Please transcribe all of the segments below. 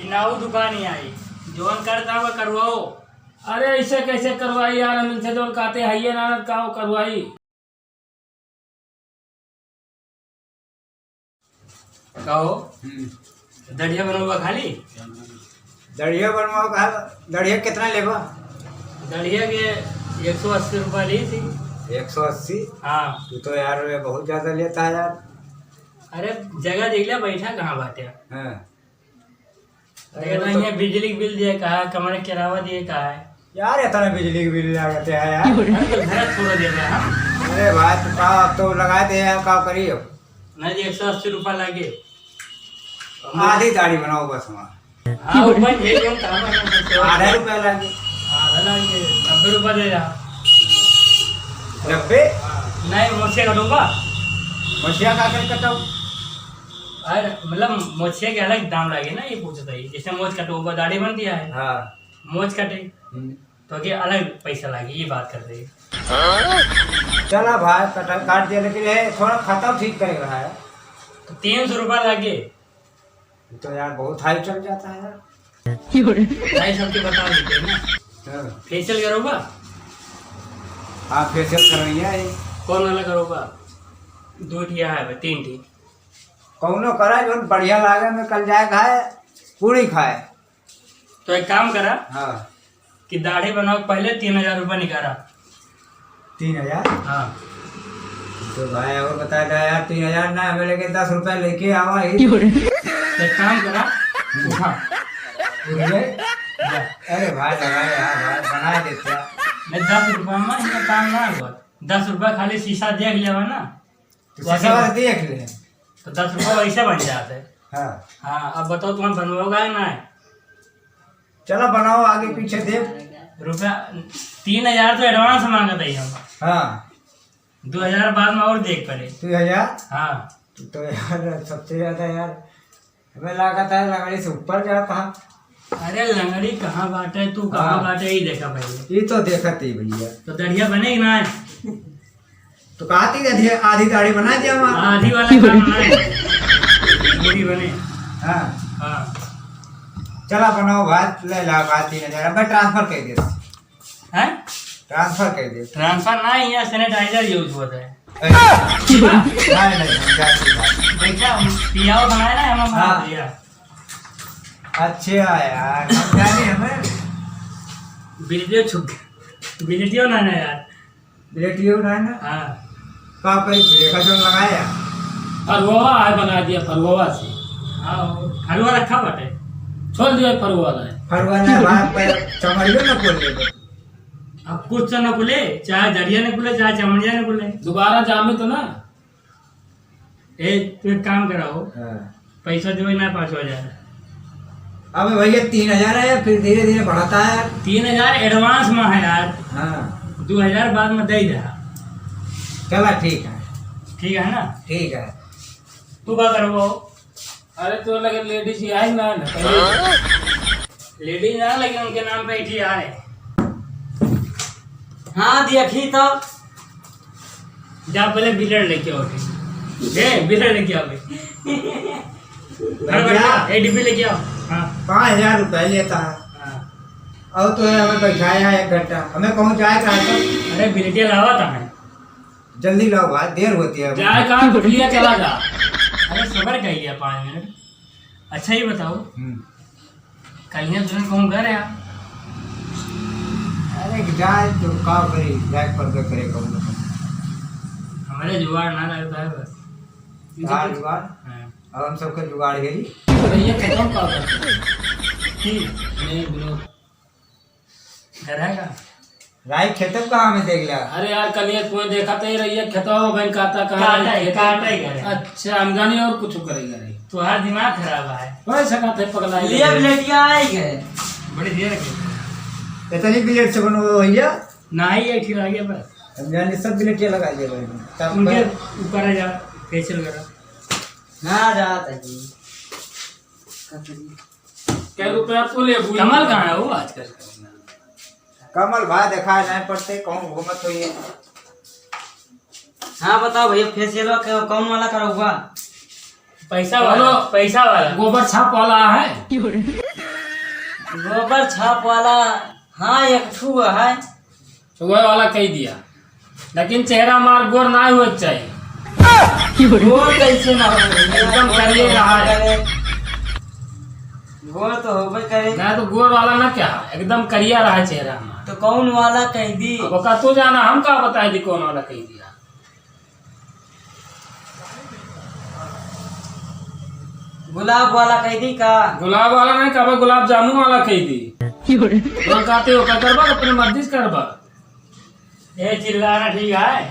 किनाऊ दुकान ही आई जोन करता वो करवाओ। अरे ऐसे कैसे करवाई यार, हम इनसे जो कहते हैं नानद का वो करवाई। कहो दढ़िया बनवा खाली। दढ़िया बनवाओ का। दढ़िया कितना लेबा? दढ़िया के 180 रुपया ली थी। 180? हाँ। तू तो यार बहुत ज्यादा लेता है यार। अरे जगह देख लिया, बैठा कहाँ बाटे। हाँ। देखा तो यहाँ बिजली बिल दिए कहा, कमरे किराया दिए कहा है यार इतना बिजली के बिल लगाते हैं यार। घर छोड़ दे रहे हैं। अरे भाई तो का तो लगा दे यार, का करियो। नहीं 180 रुपया लगे। आधी दाढ़ी बनाओ बस हमारा। हाँ ऊपर भेज दो, काम है। आधा रुपया लगे। आधा लगे 90 रुपया दे रहा। 90? नहीं मुझसे कटूंगा। मछिया का कर कटाओ। अरे मतलब मोछे के अलग दाम लगे ना, ये पूछता है। जैसे मोच कटो दाढ़ी बन दिया है। हाँ। मोच कटे तो के अलग पैसा लगे, ये बात कर रही है। चला भाई कटा काट दिया, लेकिन ये थोड़ा खाता ठीक करेगा है। तो 300 रुपया लगे। तो यार बहुत हाई चल जाता है यार। भाई सबके बता देते ना। हाँ। फेशियल करोगा? हाँ फेशियल करवाइया है। कौन वाला करोगा? 2 ठिया है 3 ठी। कौनो करा जो बढ़िया लागे, में कल जाए खाए पूरी खाए। तो एक काम करा हाँ। कि दाढ़ी बनाओ, पहले 3000 रुपया निकाला। 3000? हाँ। तो भाई और बता दे यार, 3000 ना हमें लेके 10 रुपया लेके आवा ही। तो एक काम करा उठा। अरे भाई लगा यार, भाई बना देते यार। मैं 10 रुपया में इनका काम ना हुआ। 10 रुपया खाली शीशा देख लिया ना, तो शीशा वाला देख ले। तो 10 रुपया वैसे बन जाते हैं। हाँ। हाँ अब बताओ तुम्हें बनवाओगा या ना? चलो बनाओ, आगे पीछे देख। रुपया 3000 तो एडवांस मांगा था हम। हाँ। 2000 बाद में और देख पड़े। 3000? हाँ। तो यार सबसे ज्यादा यार हमें लागत है लंगड़ी से ऊपर जाता। अरे लंगड़ी कहाँ बाटे, तू कहाँ हाँ। बाटे ही देखा पहले। ये तो देखत ही भैया। तो दढ़िया बनेगी ना? तो कहती आधी दाढ़ी बना दिया हमारा। आधी वाला काम ना है, पूरी बने। हाँ। हाँ चला बनाओ भाई, ले ला भाई 3000। मैं ट्रांसफर कर दे। हैं? ट्रांसफर कर दे। ट्रांसफर ना, यहाँ सैनिटाइजर यूज होता है। नहीं नहीं हम जाती बात। देखा पियाओ बनाया ना हम बना हाँ। दिया। अच्छा यार, हम जाने हमें बिलिटियो ना यार। बिलेटियो ना है ना। हाँ। का कोई ब्रेका जो लगाया। फरुआ है, बना दिया फरुआ से। हाँ हलवा रखा बाटे। छोड़ दिया फरुआ है। फरवाना भाई पर चमड़ियो ना खोल ले। अब कुछ तो न खुले, चाहे जड़िया न खुले चाहे चमड़िया न खुले। दोबारा जामे तो ना। तू एक काम कराओ, हाँ। पैसा दो ना 5000। अब भैया 3000 है, फिर धीरे धीरे बढ़ाता है। 3000 एडवांस में है यार। हाँ। 2000 बाद में दे दे। चला ठीक है। ठीक है ना? ठीक है। तू क्या करो? अरे तो लगे लेडीज ही आई ना। लेडीज ना, लेकिन उनके नाम पे ही आए। हाँ देखी तो। जा पहले बिलर लेके आओ। बिलर लेके आओ। डिब्बी लेके आओ। हाँ 5000 रुपये लेता है। हाँ। और तो हमें बैठाया है 1 घंटा, हमें पहुँचाया कहाँ तक? अरे बिलिटिया लावा था मैं। जल्दी लाओ भाई, देर होती है। जाए कहाँ गुठलिया चला जा। अरे सबर कर लिया 5 मिनट। अच्छा ये बताओ, हम्म। कल यहाँ तुरंत कहूँ घर है? अरे जाए तो का करी, जाए पर के करे कहूँ। हमारे जुगाड़ ना लगता है बस। हाँ जुगाड़। हाँ। अब हम सबके जुगाड़ गेली। ये खत्म का ठीक नहीं विनोद। घर है का? राई खेतब कहाँ में देख लिया। अरे यार कल ये तुम्हें देखा तो ही रही है खेतवा बहन काटा काटा ही करे। अच्छा आमदनी और कुछ करेगा नहीं। तुम्हारा दिमाग खराब है। वैसे का थे पगला लिए बिलेटिया आए गए। बड़ी देर की इतनी बिलेट से बनो भैया। ना ही एक रह गया बस। हम जाने सब बिलेटिया लगा दिया भाई। तब उनके ऊपर जा फेशियल करो। ना जाता जी। क्या रुपया तो ले कमल कहाँ है वो आजकल? कमल भाई देखा नहीं पड़ते, कौन घूमत हुई है। हाँ बताओ भैया, फेशियल कौन वाला करोगा? पैसा वाला, पैसा वाला। गोबर छाप वाला है। गोबर छाप वाला हाँ एक ठू है। वह वाला कह दिया, लेकिन चेहरा मार गोर ना हुआ चाहिए। गोर कैसे ना हो, एकदम करिए रहा है। गोर तो होबे करे। ना तो गोर वाला ना क्या, एकदम करिया रहा है चेहरा हमारा। तो कौन वाला कह दी? अब का तू जाना, हम का बताए दी कौन वाला कह दिया। गुलाब वाला कह दी का? गुलाब वाला नहीं कहा, गुलाब जामुन वाला कह दी। तो कहते हो क्या करबा, अपने मर्जी से करबा। ये चिल्लाना ठीक है,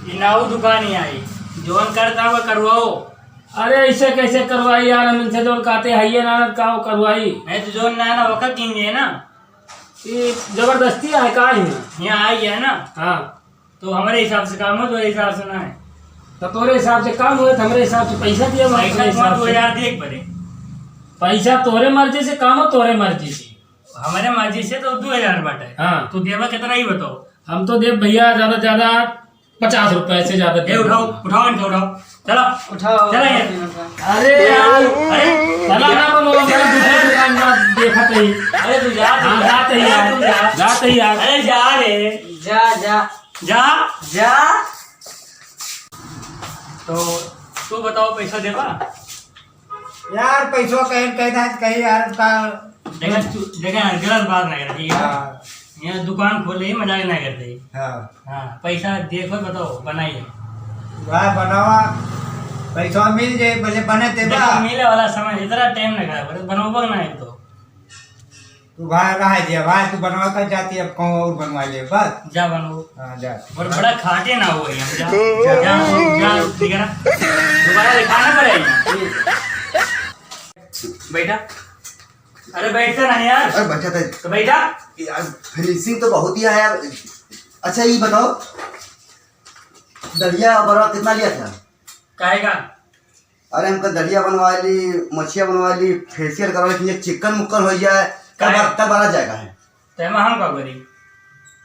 ये नाऊ दुकान ही आई, जोन करता हुआ करवाओ। अरे ऐसे कैसे करवाई यार, हम इनसे जो कहते है ना का वो करवाई। नहीं तो जोन ना ना वक्त कीजिए ना, ये जबरदस्ती है का ही ना। यहाँ आई है ना, हाँ तो हमारे हिसाब से काम हो, तो हिसाब से ना है। तो तोरे हिसाब से काम हुए, हमारे हिसाब से पैसा दिया। पैसा हिसाब से 2000 देख पड़े, पैसा तोरे मर्जी से काम हो, तोरे मर्जी से। हमारे मर्जी से तो 2000 बाटे। हाँ तो देवा कितना ही बताओ। हम तो दे भैया ज्यादा ज्यादा 50 रुपए से ज्यादा ये उठाओ उठाओ इनको उठाओ, चलो उठाओ। चला ये। अरे यार अरे चला ना बोलो, मेरा दूसरी दुकान में देखा ही। अरे तू जा, हाँ जाते ही यार, जाते ही यार। अरे जा रे, जा जा जा। जा। तो तू बताओ पैसा देवा। यार पैसों कहीं यार का देखा गलत बात ना कर, ठीक है। हाँ, यहाँ दुकान खोले ही मजाक ना करते। हाँ, हाँ पैसा देखो, बताओ बनाइए। भाई बनावा पैसा मिल जाए, पहले बने थे बा। देखो मिले वाला समय इतना टाइम ना खराब, बनोबो ना है तो। तू भाई रहा दिया भाई, तू बनवा कर जाती है, अब कहूँ और बनवा ले बस। जा बनो, हाँ जा। और बड़ा खाटे ना हो यहाँ। जा जा ठीक है ना, दोबारा दिखाना पड़ेगा। बैठा, अरे बैठते नहीं यार। अरे बच्चा था तो बैठा। यार, फिनिशिंग तो बहुत ही है यार। अच्छा ये बताओ, दलिया बड़ा कितना लिया था? कहेगा अरे हमको दलिया बनवा ली, मछिया बनवा ली, फेशियल करवा ली, चिकन मुक्कन हो जाए तब बड़ा जाएगा है। तेमा हम का करी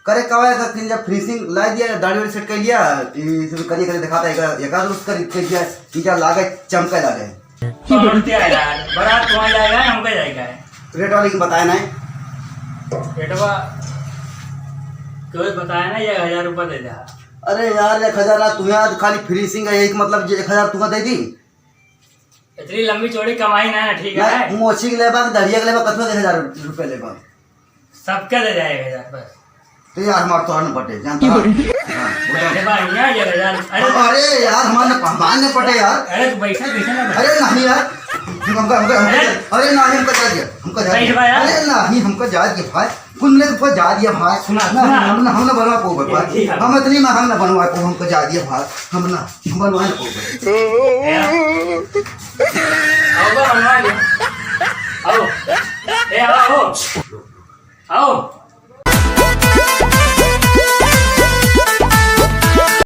करे कवा का कि जब फिनिशिंग ला दिया, दाढ़ी वाड़ी सेट कर लिया, इसमें करिए करिए दिखाता है एक आध उसका कर दिया कि क्या लागे चमके लागे। पकड़ते हैं यार, बड़ा तुम्हारा जाएगा हमका जाएगा है। रेट वाले की बताया नहीं। बेटवा कोई बताया ना, ये 1000 रुपये दे दे। अरे यार 1000 तुम्हें खाली फिनिशिंग है, एक मतलब 1000 तुम्हें दे दी। इतनी लंबी चौड़ी कमाई ना है, ठीक है। मोची के लेबा दलिया के लेबा कतना 1000 रुपये लेबा? सबके दे जाएगा 1000 बस। तो यार हमारे तो न पटे जानता हाँ, बैठे बा यहाँ ये 1000। अरे यार हमारे न पटे यार। अरे तू बैठा बैठा ना। अरे नहीं यार अरे नहीं हमको जा दिया, हमको जा दिया। अरे नहीं हमको जा दिया भाई, कुल मिले तो जा दिया भाई। हम ना बनवा पाओ भाई, हम इतनी में हम ना बनवा पाओ, हमको जा दिया भाई। हम ना बनवा ना पाओ। आओ बा बनवा दे, आओ ए आओ आओ